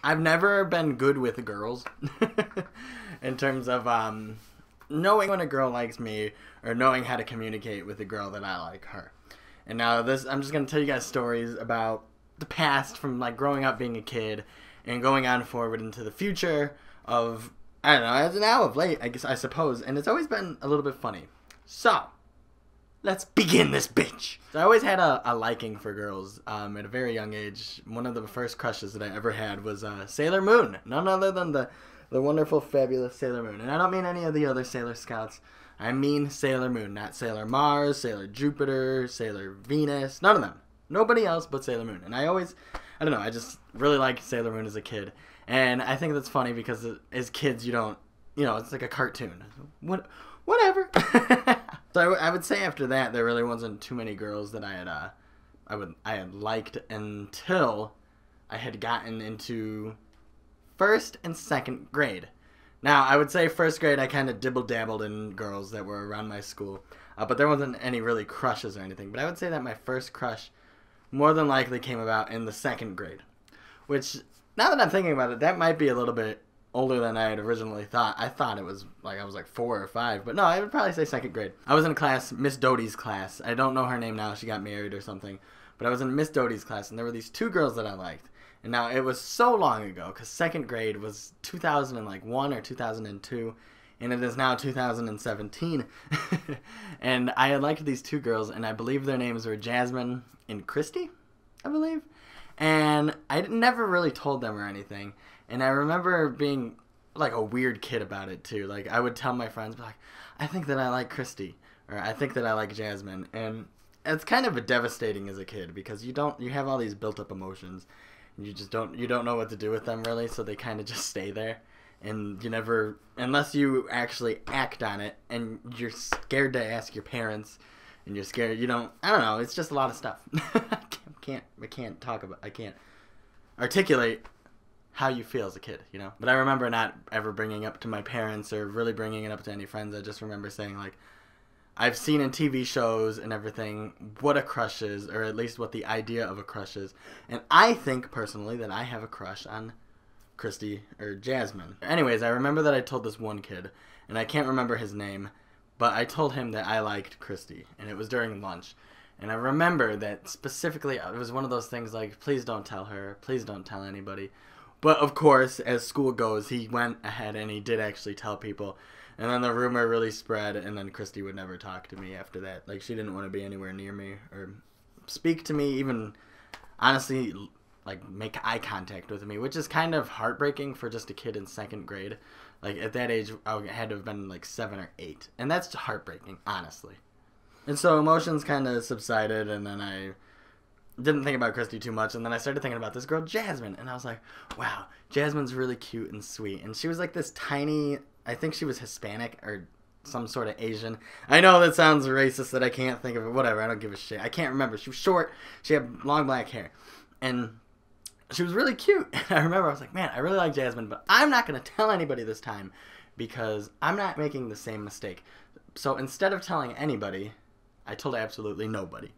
I've never been good with girls in terms of knowing when a girl likes me or knowing how to communicate with a girl that I like her. And now I'm just going to tell you guys stories about the past from like growing up being a kid and going on forward into the future of, I don't know, as now of late, I suppose. And it's always been a little bit funny. So, let's begin this bitch. So I always had a liking for girls at a very young age. One of the first crushes that I ever had was Sailor Moon. None other than the wonderful, fabulous Sailor Moon. And I don't mean any of the other Sailor Scouts. I mean Sailor Moon, not Sailor Mars, Sailor Jupiter, Sailor Venus. None of them. Nobody else but Sailor Moon. And I don't know, I just really liked Sailor Moon as a kid. And I think that's funny because as kids you don't, it's like a cartoon. Whatever. So I would say after that there really wasn't too many girls that I had liked until I had gotten into first and second grade. Now I would say first grade I kind of dibble-dabbled in girls that were around my school, but there wasn't any really crushes or anything. But I would say that my first crush more than likely came about in the second grade, which now that I'm thinking about it, that might be a little bit older than I had originally thought. I thought it was like I was like 4 or 5, but no, I would probably say second grade. I was in a class, Miss Doty's class. I don't know her name now. She got married or something, but I was in Miss Doty's class, and there were these 2 girls that I liked. And now it was so long ago because second grade was 2001 or 2002, and it is now 2017. And I had liked these 2 girls, and I believe their names were Jasmine and Christy, I believe. And I never really told them or anything. And I remember being like a weird kid about it too. Like I would tell my friends, like, I think that I like Christy, or I think that I like Jasmine. And it's kind of devastating as a kid because you have all these built up emotions, and you don't know what to do with them really. So they kind of just stay there, and you never, unless you actually act on it, and you're scared to ask your parents, and you're scared. I don't know. It's just a lot of stuff. I can't articulate how you feel as a kid, But I remember not ever bringing it up to my parents or really bringing it up to any friends. I just remember saying, like, I've seen in TV shows and everything what a crush is, or at least what the idea of a crush is. And I think, personally, that I have a crush on Christy or Jasmine. Anyways, I remember that I told this one kid, and I can't remember his name, but I told him that I liked Christy, and it was during lunch. And I remember that specifically, it was one of those things like, please don't tell her, please don't tell anybody. But of course, as school goes, he went ahead and he did actually tell people. And then the rumor really spread, and then Christy would never talk to me after that. Like, she didn't want to be anywhere near me or speak to me, even, honestly, like, make eye contact with me, which is kind of heartbreaking for just a kid in second grade. Like, at that age, I had to have been, like, 7 or 8. And that's heartbreaking, honestly. And so emotions kind of subsided, and then I didn't think about Christy too much, and then I started thinking about this girl, Jasmine, and I was like, wow, Jasmine's really cute and sweet. And she was like this tiny, I think she was Hispanic or some sort of Asian. I know that sounds racist that I can't think of it. Whatever, I don't give a shit. I can't remember. She was short. She had long black hair. And she was really cute. And I remember I was like, man, I really like Jasmine, but I'm not going to tell anybody this time because I'm not making the same mistake. So instead of telling anybody, I told absolutely nobody.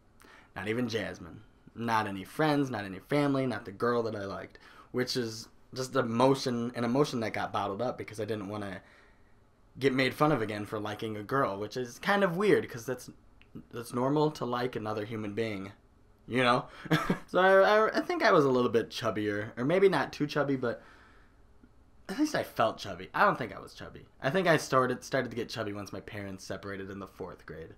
Not even Jasmine. Not any friends, not any family, not the girl that I liked. Which is just an emotion that got bottled up because I didn't want to get made fun of again for liking a girl, which is kind of weird because that's normal to like another human being, So I think I was a little bit chubbier, or maybe not too chubby, but at least I felt chubby. I don't think I was chubby. I think I started to get chubby once my parents separated in the 4th grade.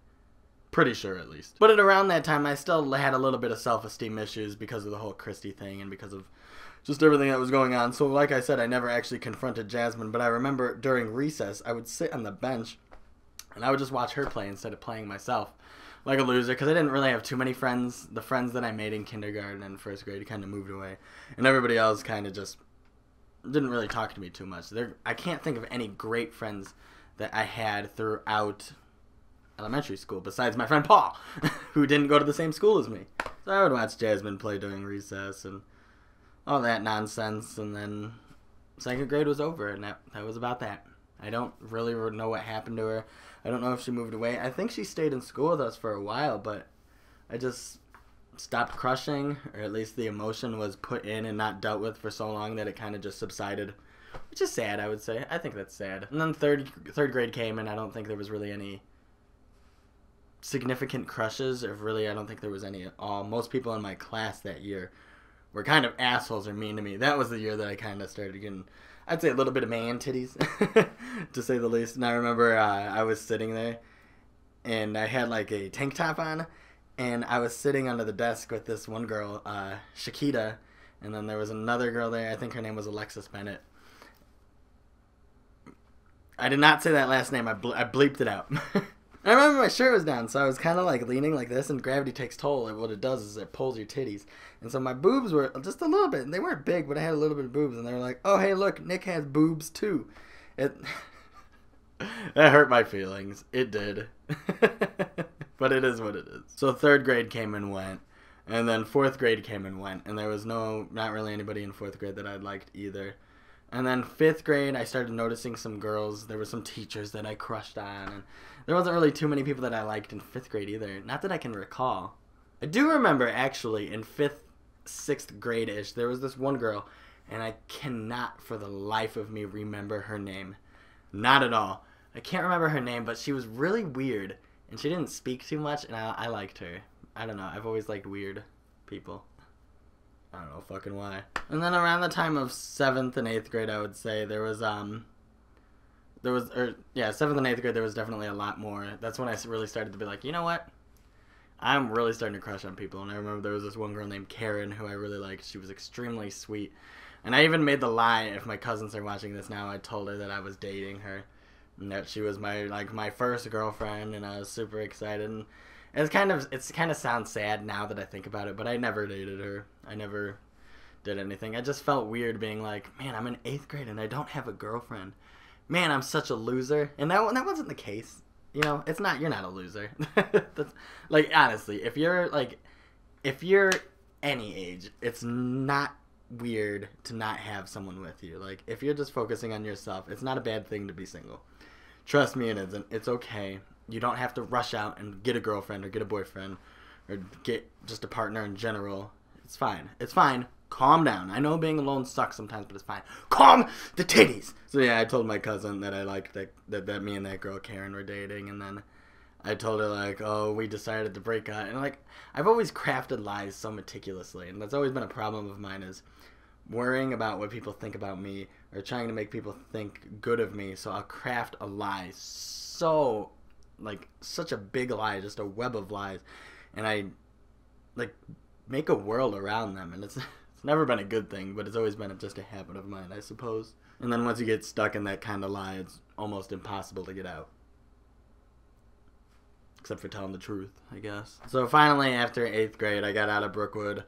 Pretty sure, at least. But at around that time, I still had a little bit of self-esteem issues because of the whole Christy thing and because of just everything that was going on. So like I said, I never actually confronted Jasmine, but I remember during recess, I would sit on the bench and I would just watch her play instead of playing myself like a loser because I didn't really have too many friends. The friends that I made in kindergarten and 1st grade kind of moved away, and everybody else kind of just didn't really talk to me too much. I can't think of any great friends that I had throughout elementary school besides my friend Paul, who didn't go to the same school as me. So I would watch Jasmine play during recess and all that nonsense, and then 2nd grade was over, and that was about that. I don't really know what happened to her. I don't know if she moved away. I think she stayed in school with us for a while, but stopped crushing, or at least the emotion was put in and not dealt with for so long that it kind of just subsided, which is sad, I would say. I think that's sad. And then third grade came, and I don't think there was really any significant crushes, or really I don't think there was any at all. Most people in my class that year were kind of assholes or mean to me. That was the year that I kind of started getting, I'd say, a little bit of man titties, to say the least. And I remember I was sitting there, and I had like a tank top on, and I was sitting under the desk with this one girl, Shakita, and then there was another girl there. I think her name was Alexis Bennett. I did not say that last name. I bleeped it out. I remember my shirt was down, so I was kind of like leaning like this, and gravity takes toll. And what it does is it pulls your titties. And so my boobs were just a little bit. They weren't big, but I had a little bit of boobs. And they were like, oh, hey, look, Nick has boobs too. That hurt my feelings. It did. But it is what it is. So third grade came and went. And then fourth grade came and went. And there was not really anybody in fourth grade that I liked either. And then fifth grade, I started noticing some girls. There were some teachers that I crushed on. And there wasn't really too many people that I liked in fifth grade either. Not that I can recall. I do remember, actually, in fifth, sixth grade-ish, there was this one girl. And I cannot, for the life of me, remember her name. Not at all. I can't remember her name, but she was really weird. And she didn't speak too much, and I liked her. I don't know. I've always liked weird people. I don't know fucking why. And then around the time of 7th and 8th grade, I would say, seventh and 8th grade, there was definitely a lot more. That's when I really started to be like, you know what? I'm really starting to crush on people. And I remember there was this one girl named Karen who I really liked. She was extremely sweet. And I even made the lie, if my cousins are watching this now, I told her that I was dating her. And that she was my first girlfriend, and I was super excited. And it kind of sounds sad now that I think about it, but I never dated her. I never did anything. I just felt weird being like, man, I'm in 8th grade and I don't have a girlfriend. Man, I'm such a loser. And that wasn't the case. You know, it's not. You're not a loser. That's, like, honestly, if you're any age, it's not weird to not have someone with you. Like, if you're just focusing on yourself, it's not a bad thing to be single. Trust me, it isn't. It's okay. You don't have to rush out and get a girlfriend or get a boyfriend or get just a partner in general. It's fine. It's fine. Calm down. I know being alone sucks sometimes, but it's fine. Calm the titties. So yeah, I told my cousin that I liked that me and that girl Karen were dating, and then I told her like, oh, we decided to break up. And like, I've always crafted lies so meticulously, and that's always been a problem of mine, is worrying about what people think about me or trying to make people think good of me. So I'll craft a lie so, like, such a big lie, just a web of lies, and I like make a world around them, and it's never been a good thing, but it's always been just a habit of mine, I suppose. And then once you get stuck in that kind of lie, it's almost impossible to get out. Except for telling the truth, I guess. So finally, after 8th grade, I got out of Brookwood,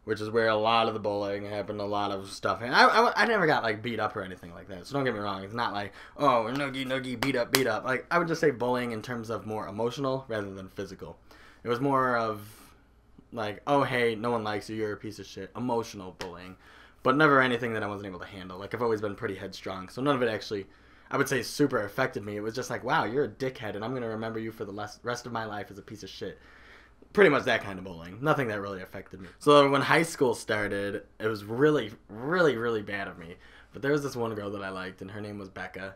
which is where a lot of the bullying happened, a lot of stuff. And I never got, like, beat up or anything like that. So don't get me wrong. It's not like, oh, noogie, beat up. Like, I would just say bullying in terms of more emotional rather than physical. It was more of, like, oh, hey, no one likes you, you're a piece of shit. Emotional bullying. But never anything that I wasn't able to handle. Like, I've always been pretty headstrong. So none of it actually, I would say, super affected me. It was just like, wow, you're a dickhead, and I'm going to remember you for the rest of my life as a piece of shit. Pretty much that kind of bullying. Nothing that really affected me. So when high school started, it was really, really, really bad of me. But there was this one girl that I liked, and her name was Becca.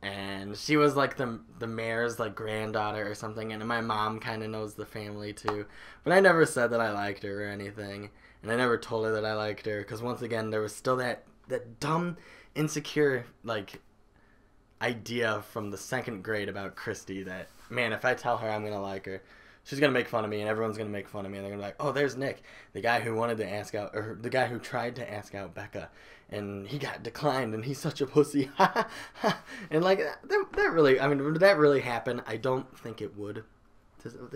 And she was like the mayor's like granddaughter or something. And my mom kind of knows the family too. But I never said that I liked her or anything. And I never told her that I liked her. Because once again, there was still that dumb, insecure like idea from the 2nd grade about Christy that, man, if I tell her I'm going to like her, she's going to make fun of me, and everyone's going to make fun of me, and they're going to be like, oh, there's Nick, the guy who wanted to ask out, or the guy who tried to ask out Becca, and he got declined, and he's such a pussy. And, like, that really, I mean, would that really happen? I don't think it would.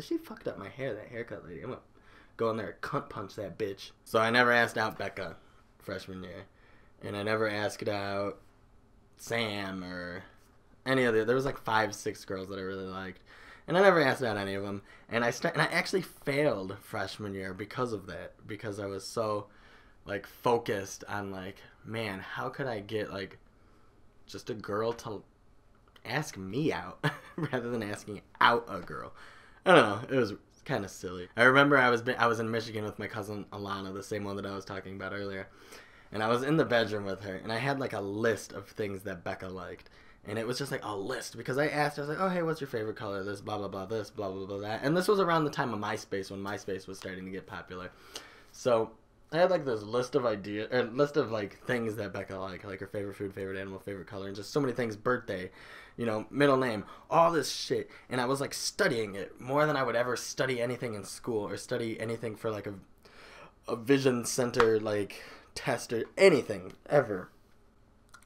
She fucked up my hair, that haircut lady. I'm going to go in there and cunt punch that bitch. So I never asked out Becca freshman year, and I never asked out Sam or any other. There was, like, 5, 6 girls that I really liked. And I never asked out any of them. And I actually failed freshman year because of that. Because I was so, like, focused on, like, man, how could I get, like, just a girl to ask me out rather than asking out a girl. I don't know. It was kind of silly. I remember I was in Michigan with my cousin Alana, the same one that I was talking about earlier. And I was in the bedroom with her, and I had like a list of things that Becca liked. And it was just like a list, because I asked her, I was like, oh, hey, what's your favorite color? This, blah, blah, blah, this, blah, blah, blah, that. And this was around the time of MySpace, when MySpace was starting to get popular. So I had like this list of like things that Becca like her favorite food, favorite animal, favorite color, and just so many things, birthday, you know, middle name, all this shit. And I was like studying it more than I would ever study anything in school or study anything for like a vision center like test or anything ever.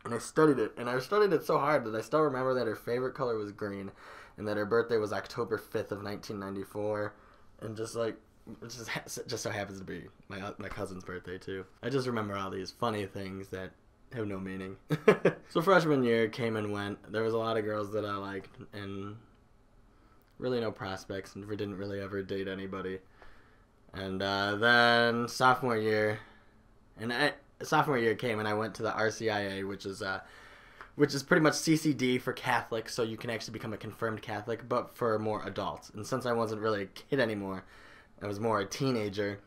And I studied it, and I studied it so hard that I still remember that her favorite color was green, and that her birthday was October 5th of 1994, and just like, it just so happens to be my cousin's birthday too. I just remember all these funny things that have no meaning. So freshman year came and went. There was a lot of girls that I liked, and really no prospects, and didn't really ever date anybody. And then sophomore year came, and I went to the RCIA, which is pretty much CCD for Catholic, so you can actually become a confirmed Catholic, but for more adults. And since I wasn't really a kid anymore, I was more a teenager,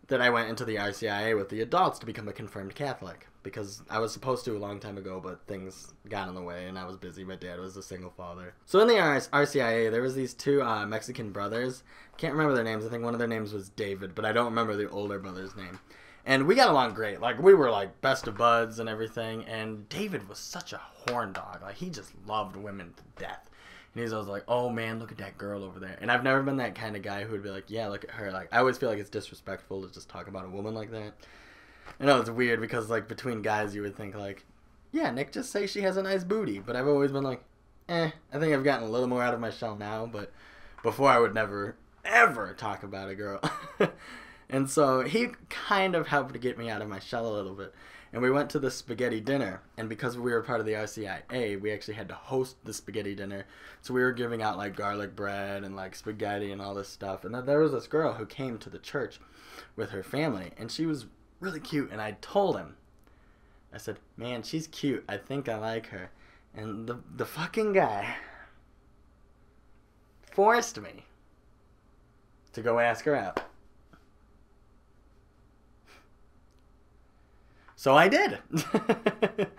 that I went into the RCIA with the adults to become a confirmed Catholic, because I was supposed to a long time ago, but things got in the way, and I was busy. My dad was a single father. So in the RCIA, there was these two Mexican brothers. Can't remember their names. I think one of their names was David, but I don't remember the older brother's name. And we got along great. Like, we were, like, best of buds and everything. And David was such a horn dog. Like, he just loved women to death. And he's always like, oh, man, look at that girl over there. And I've never been that kind of guy who would be like, yeah, look at her. Like, I always feel like it's disrespectful to just talk about a woman like that. I know it's weird because, like, between guys, you would think, like, yeah, Nick, just say she has a nice booty. But I've always been like, I think I've gotten a little more out of my shell now. But before, I would never, ever talk about a girl. And so he kind of helped to get me out of my shell a little bit. And we went to the spaghetti dinner. And because we were part of the RCIA, we actually had to host the spaghetti dinner. So we were giving out like garlic bread and like spaghetti and all this stuff. And then there was this girl who came to the church with her family. And she was really cute. And I told him, I said, man, she's cute. I think I like her. And the fucking guy forced me to go ask her out. So I did.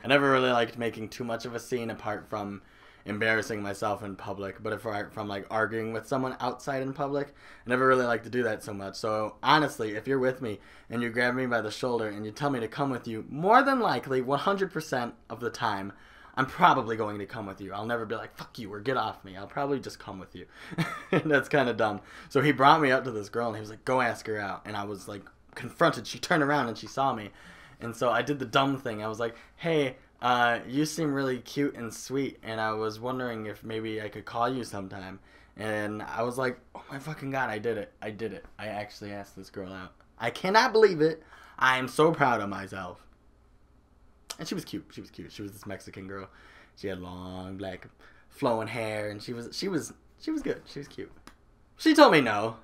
I never really liked making too much of a scene apart from embarrassing myself in public. But apart from like arguing with someone outside in public, I never really liked to do that so much. So honestly, if you're with me and you grab me by the shoulder and you tell me to come with you, more than likely, 100% of the time, I'm probably going to come with you. I'll never be like, fuck you or get off me. I'll probably just come with you. That's kind of dumb. So he brought me up to this girl and he was like, go ask her out. And I was like confronted. She turned around and she saw me. And so I did the dumb thing. I was like, hey, you seem really cute and sweet, and I was wondering if maybe I could call you sometime. And I was like, oh my fucking God, I did it. I actually asked this girl out. I cannot believe it. I am so proud of myself. And she was cute. She was this Mexican girl. She had long, black, flowing hair, and she was good. She was cute. She told me no.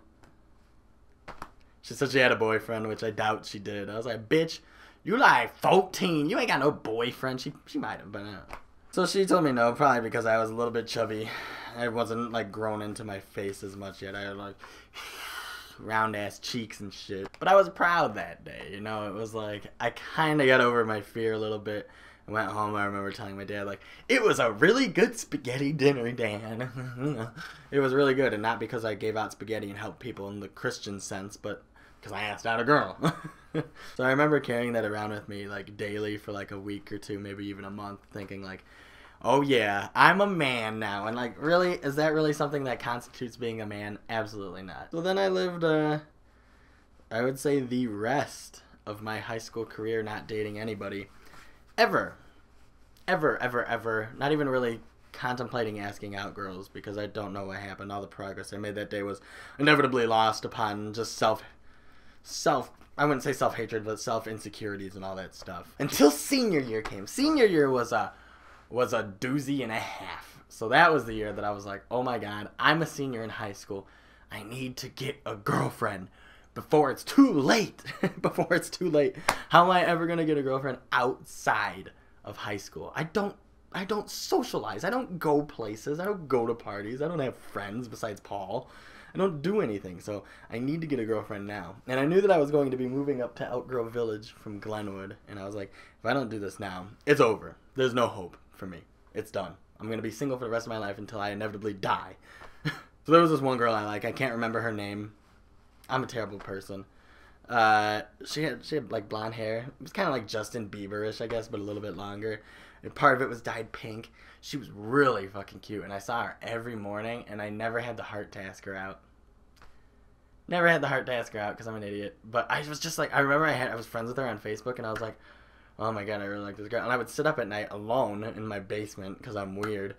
She said she had a boyfriend, which I doubt she did. I was like, bitch, you like 14. You ain't got no boyfriend. She might have, but So she told me no, probably because I was a little bit chubby. I wasn't like grown into my face as much yet. I had like round ass cheeks and shit. But I was proud that day, you know. It was like I kind of got over my fear a little bit. I went home. I remember telling my dad, like, it was a really good spaghetti dinner, Dan. It was really good, and not because I gave out spaghetti and helped people in the Christian sense, but because I asked out a girl. So I remember carrying that around with me like daily for like a week or two, maybe even a month, thinking like, oh yeah, I'm a man now. And like, really, is that really something that constitutes being a man? Absolutely not. So then I lived, I would say the rest of my high school career not dating anybody. Ever. Not even really contemplating asking out girls, because I don't know what happened. All the progress I made that day was inevitably lost upon just I wouldn't say self-hatred, but self-insecurities and all that stuff. Until senior year came. Senior year was a doozy and a half. So that was the year that I was like, oh my God, I'm a senior in high school. I need to get a girlfriend before it's too late. Before it's too late. How am I ever going to get a girlfriend outside of high school? I don't socialize. I don't go places. I don't go to parties. I don't have friends besides Paul. I don't do anything. So I need to get a girlfriend now. And I knew that I was going to be moving up to Outgrove Village from Glenwood. And I was like, if I don't do this now, it's over. There's no hope for me. It's done. I'm going to be single for the rest of my life until I inevitably die. So there was this one girl I like. I can't remember her name. I'm a terrible person. She had like blonde hair. It was kind of like Justin Bieber-ish, I guess, but a little bit longer. And part of it was dyed pink. She was really fucking cute, and I saw her every morning, and I never had the heart to ask her out. Never had the heart to ask her out because I'm an idiot. But I was just like, I remember I was friends with her on Facebook, and I was like, oh my god, I really like this girl. And I would sit up at night alone in my basement because I'm weird.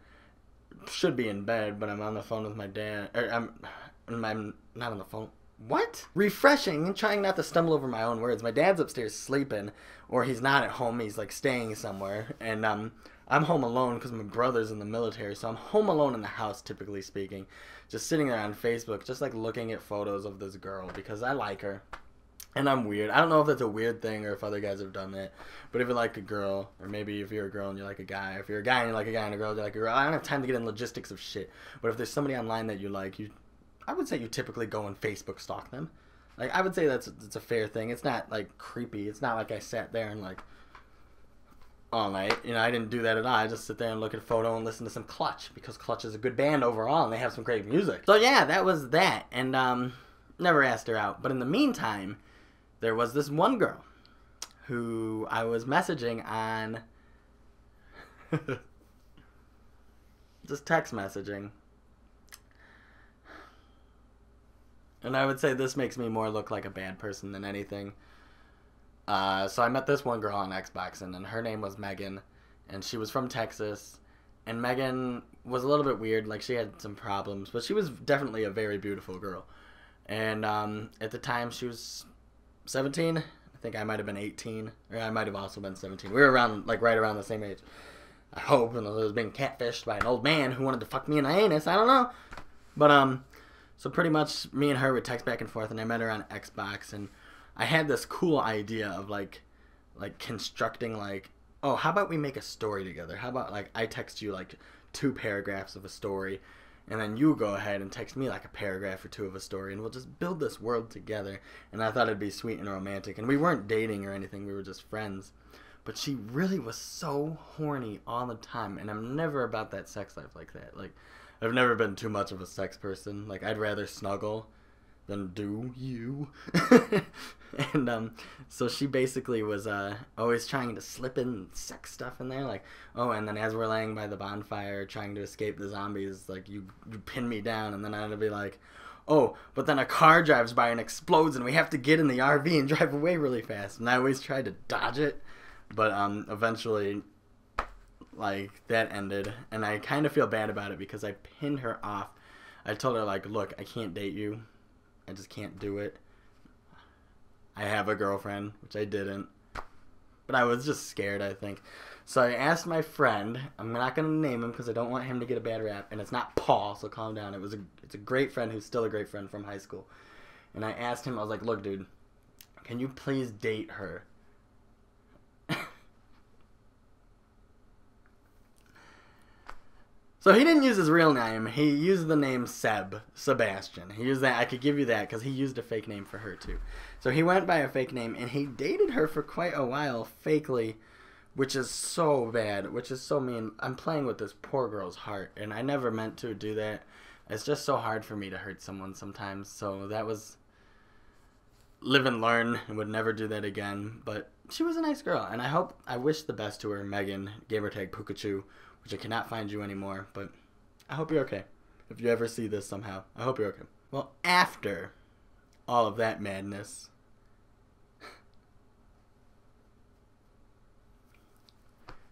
Should be in bed, but I'm on the phone with my dad. Or I'm not on the phone. What? Refreshing and trying not to stumble over my own words. My dad's upstairs sleeping, or he's not at home. He's like staying somewhere, and I'm home alone because my brother's in the military. So I'm home alone in the house, typically speaking, just sitting there on Facebook, just like looking at photos of this girl because I like her, and I'm weird. I don't know if that's a weird thing or if other guys have done that, but if you like a girl, or maybe if you're a girl and you like a guy, if you're a guy and you like a guy and a girl, you like a girl. I don't have time to get in logistics of shit, but if there's somebody online that you like, I would say you typically go and Facebook stalk them. Like, I would say it's a fair thing. It's not, like, creepy. It's not like I sat there and, like, all night. You know, I didn't do that at all. I just sit there and look at a photo and listen to some Clutch, because Clutch is a good band overall, and they have some great music. So, yeah, that was that. And, never asked her out. But in the meantime, there was this one girl who I was messaging on just text messaging. And I would say this makes me more look like a bad person than anything. So I met this one girl on Xbox, and her name was Megan, and she was from Texas. And Megan was a little bit weird, like she had some problems, but she was definitely a very beautiful girl. And at the time, she was 17. I think I might have been 18, or I might have also been 17. We were around, like, right around the same age. I hope, and I was being catfished by an old man who wanted to fuck me in the anus. I don't know, but so pretty much me and her would text back and forth, and I met her on Xbox, and I had this cool idea of like constructing, like, oh, how about we make a story together? How about, like, I text you like 2 paragraphs of a story, and then you go ahead and text me like a paragraph or 2 of a story, and we'll just build this world together. And I thought it'd be sweet and romantic, and we weren't dating or anything, we were just friends. But she really was so horny all the time, and I'm never about that sex life like that. Like, I've never been too much of a sex person. Like, I'd rather snuggle than do you. And so she basically was always trying to slip in sex stuff in there. Like, oh, and then as we're laying by the bonfire trying to escape the zombies, like, you pin me down, and then I'd be like, oh, but then a car drives by and explodes, and we have to get in the RV and drive away really fast. And I always tried to dodge it, but eventually, like, that ended, and I kind of feel bad about it because I pinned her off. I told her, like, look, I can't date you. I just can't do it. I have a girlfriend, which I didn't, but I was just scared, I think. So I asked my friend, I'm not going to name him because I don't want him to get a bad rap, and it's not Paul, so calm down. It's a great friend who's still a great friend from high school. And I asked him, I was like, look, dude, can you please date her? So he didn't use his real name. He used the name Sebastian. He used that. I could give you that because he used a fake name for her too. So he went by a fake name, and he dated her for quite a while fakely, which is so bad, which is so mean. I'm playing with this poor girl's heart, and I never meant to do that. It's just so hard for me to hurt someone sometimes. So that was live and learn, and would never do that again. But she was a nice girl, and I wish the best to her, Megan, gamertag Pikachu, which I cannot find you anymore, but I hope you're okay. If you ever see this somehow, I hope you're okay. Well, after all of that madness,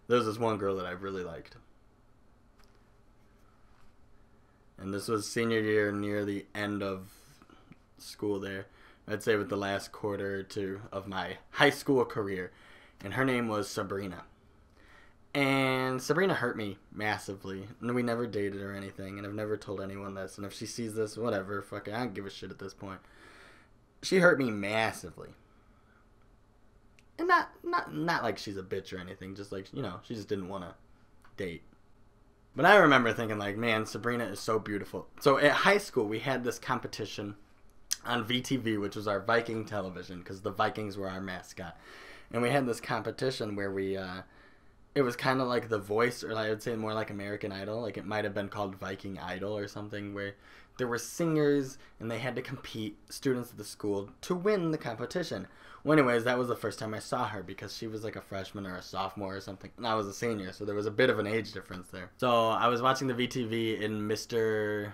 there's this one girl that I really liked. And this was senior year, near the end of school there. I'd say with the last quarter or 2 of my high school career. And her name was Sabrina. And Sabrina hurt me massively. And we never dated or anything. And I've never told anyone this. And if she sees this, whatever. Fuck it. I don't give a shit at this point. She hurt me massively. And not like she's a bitch or anything. Just like, you know, she just didn't want to date. But I remember thinking, like, man, Sabrina is so beautiful. So at high school, we had this competition on VTV, which was our Viking television, because the Vikings were our mascot. And we had this competition where we, it was kind of like The Voice, or I would say more like American Idol. Like, it might have been called Viking Idol or something, where there were singers, and they had to compete, students of the school, to win the competition. Well, anyways, that was the first time I saw her, because she was like a freshman or a sophomore or something, and I was a senior, so there was a bit of an age difference there. So I was watching the VTV in Mr.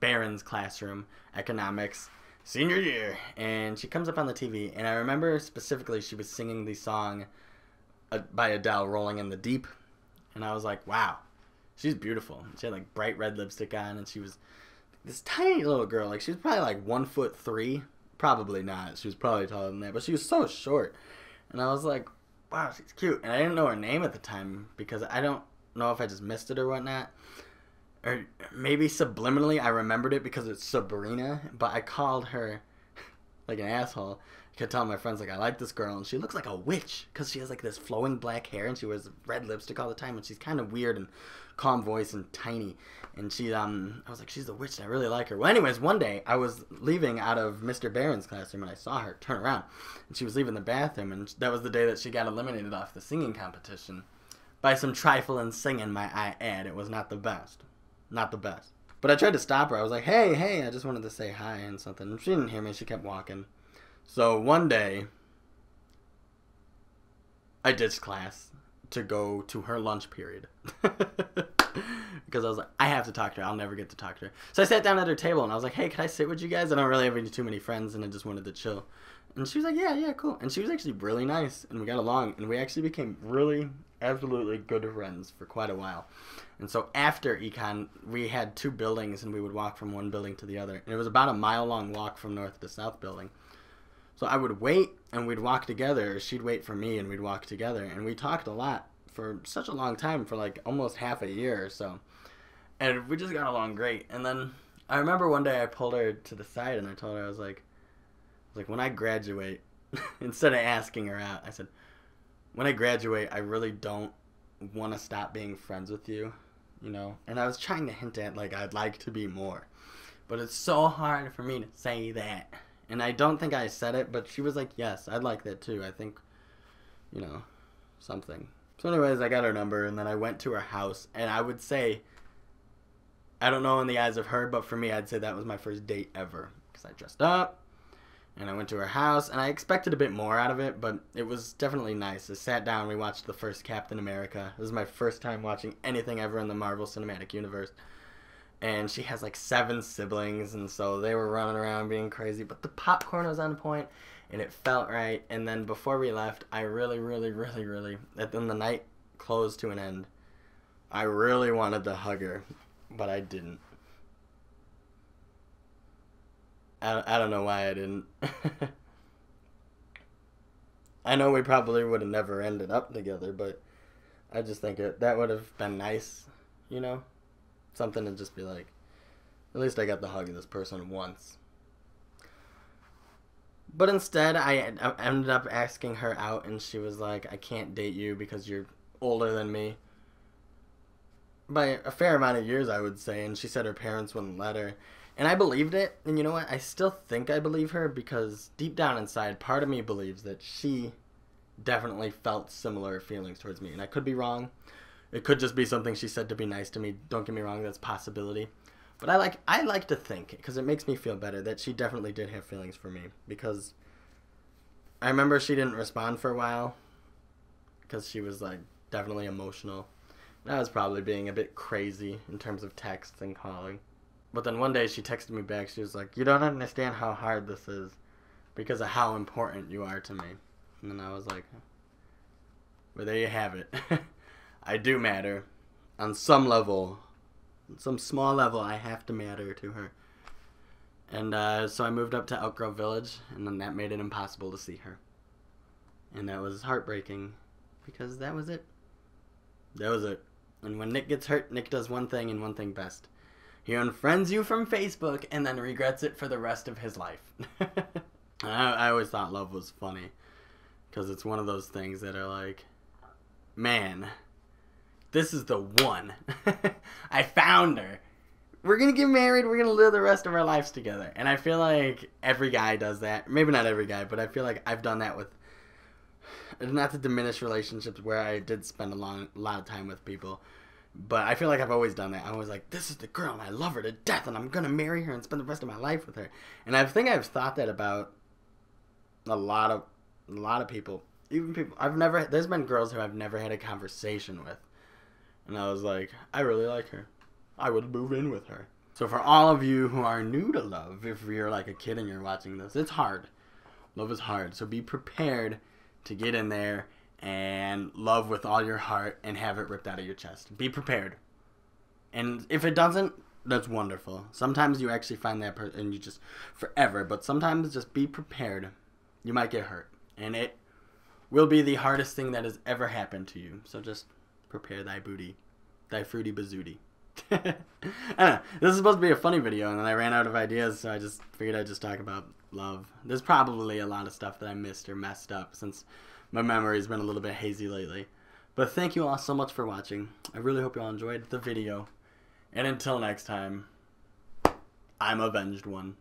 Barron's classroom, economics, senior year, and she comes up on the TV, and I remember specifically she was singing the song by Adele, Rolling in the Deep, and I was like, wow, she's beautiful. She had like bright red lipstick on, and she was this tiny little girl. Like, she was probably like 1'3". Probably not. She was probably taller than that, but she was so short. And I was like, wow, she's cute. And I didn't know her name at the time, because I don't know if I just missed it or whatnot. Or maybe subliminally I remembered it because it's Sabrina, but I called her like an asshole. I kept telling my friends, like, I like this girl, and she looks like a witch, because she has like this flowing black hair, and she wears red lipstick all the time, and she's kind of weird and calm voice and tiny. And she, I was like, she's a witch, and I really like her. Well, anyways, one day I was leaving out of Mr. Barron's classroom, and I saw her turn around, and she was leaving the bathroom, and that was the day that she got eliminated off the singing competition by some trifling singing, might I add. It was not the best. Not the best. But I tried to stop her. I was like, hey, I just wanted to say hi and something. She didn't hear me. She kept walking. So one day, I ditched class to go to her lunch period. Because I was like, I have to talk to her. I'll never get to talk to her. So I sat down at her table, and I was like, hey, can I sit with you guys? I don't really have too many friends, and I just wanted to chill. And she was like, yeah, cool. And she was actually really nice, and we got along, and we actually became really, absolutely good friends for quite a while. And so after econ, we had 2 buildings, and we would walk from one building to the other. And it was about a mile-long walk from north to south building. So I would wait, and we'd walk together, or she'd wait for me, and we'd walk together. And we talked a lot for such a long time, for like almost half a year or so. And we just got along great. And then I remember one day I pulled her to the side, and I told her, I was like, when I graduate, instead of asking her out, I said, when I graduate, I really don't want to stop being friends with you, you know? And I was trying to hint at, like, I'd like to be more. But it's so hard for me to say that. And I don't think I said it, but she was like, yes, I'd like that too. I think, you know, something. So anyways, I got her number, and then I went to her house, and I would say, I don't know in the eyes of her, but for me, I'd say that was my first date ever. Because I dressed up, and I went to her house, and I expected a bit more out of it, but it was definitely nice. I sat down, we watched the first Captain America. This is my first time watching anything ever in the Marvel Cinematic Universe. And she has like 7 siblings, and so they were running around being crazy, but the popcorn was on point, and it felt right. And then before we left, I really, and then the night closed to an end, I really wanted to hug her, but I didn't. I don't know why I didn't. I know we probably would have never ended up together, but I just think that would have been nice, you know? Something to just be like, at least I got the hug of this person once. But instead, I ended up asking her out, and she was like, I can't date you because you're older than me. By a fair amount of years, I would say, and she said her parents wouldn't let her. And I believed it, and you know what? I still think I believe her, because deep down inside, part of me believes that she definitely felt similar feelings towards me. And I could be wrong. It could just be something she said to be nice to me. Don't get me wrong, that's a possibility. But I like to think, because it makes me feel better, that she definitely did have feelings for me. Because I remember she didn't respond for a while, because she was like definitely emotional. And I was probably being a bit crazy in terms of texts and calling. But then one day she texted me back. She was like, you don't understand how hard this is because of how important you are to me. And then I was like, well, there you have it. I do matter. On some level, on some small level, I have to matter to her. And so I moved up to Elk Grove Village, and then that made it impossible to see her. And that was heartbreaking, because that was it. That was it. And when Nick gets hurt, Nick does one thing and one thing best. He unfriends you from Facebook and then regrets it for the rest of his life. I always thought love was funny, because it's one of those things that are like, man, this is the one. I found her. We're going to get married. We're going to live the rest of our lives together. And I feel like every guy does that. Maybe not every guy, but I feel like I've done that with, not to diminish relationships where I did spend a lot of time with people. But I feel like I've always done that. I'm always like, this is the girl, and I love her to death, and I'm going to marry her and spend the rest of my life with her. And I think I've thought that about a lot of people. Even people, there's been girls who I've never had a conversation with. And I was like, I really like her. I would move in with her. So for all of you who are new to love, if you're like a kid and you're watching this, it's hard. Love is hard. So be prepared to get in there and love with all your heart and have it ripped out of your chest. Be prepared. And if it doesn't, that's wonderful. Sometimes you actually find that person and you just forever. But sometimes just be prepared. You might get hurt. And it will be the hardest thing that has ever happened to you. So just prepare thy booty. Thy fruity bazooty. I don't know. This is supposed to be a funny video, and then I ran out of ideas, so I just figured I'd just talk about love. There's probably a lot of stuff that I missed or messed up since my memory's been a little bit hazy lately. But thank you all so much for watching. I really hope you all enjoyed the video. And until next time, I'm Avenged One.